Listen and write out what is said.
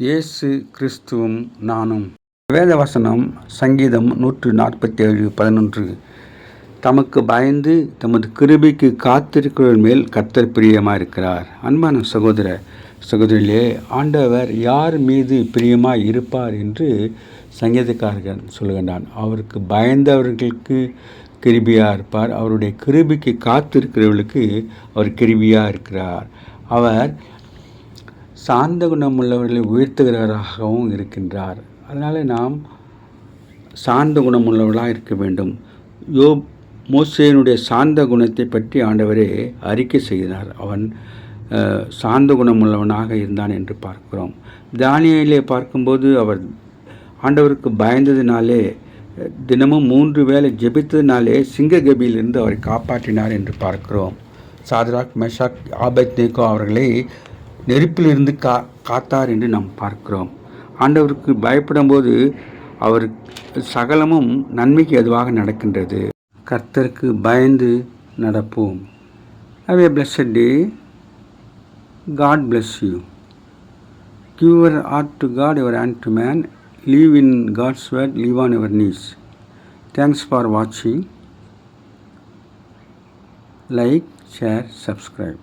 இயேசு கிறிஸ்துவும் நானும். வேதவசனம் சங்கீதம் 147:11. தமக்கு பயந்து தமது கிருபைக்கு காத்திருக்கிறவர் மேல் கர்த்தர் பிரியமாக இருக்கிறார். அன்பான சகோதர சகோதரிகளே, ஆண்டவர் யார் மீது பிரியமாக இருப்பார் என்று சங்கீதக்காரன் சொல்கின்றான். அவருக்கு பயந்தவர்களுக்கு கிருபியாக இருப்பார். அவருடைய கிருபிக்கு காத்திருக்கிறவர்களுக்கு அவர் கிருபியாக இருக்கிறார். அவர் சாந்த குணமுள்ளவர்களை உயர்த்துகிறவராகவும் இருக்கின்றார். அதனால் நாம் சாந்த குணமுள்ளவர்களாக இருக்க வேண்டும். மோசேயினுடைய சாந்த குணத்தை பற்றி ஆண்டவரே அறிக்கை செய்கிறார். அவன் சாந்த குணமுள்ளவனாக இருந்தான் என்று பார்க்கிறோம். தானியேலை பார்க்கும்போது அவர் ஆண்டவருக்கு பயந்ததினாலே, தினமும் 3 வேளை ஜெபித்ததினாலே சிங்ககபியிலிருந்து அவரை காப்பாற்றினார் என்று பார்க்கிறோம். சாத்ராக், மேஷாக், ஆபேத்நேகோ அவர்களை நெருப்பிலிருந்து காத்தார் என்று நாம் பார்க்கிறோம். ஆண்டவருக்கு பயப்படும்போது அவர் சகலமும் நன்மைக்கு எதுவாக நடக்கின்றது. கர்த்தருக்கு பயந்து நடப்போம். Have a blessed day. God bless you. Give your heart to God, your hand to man. Live in God's word, live on your knees. Thanks for watching. Like, share, subscribe.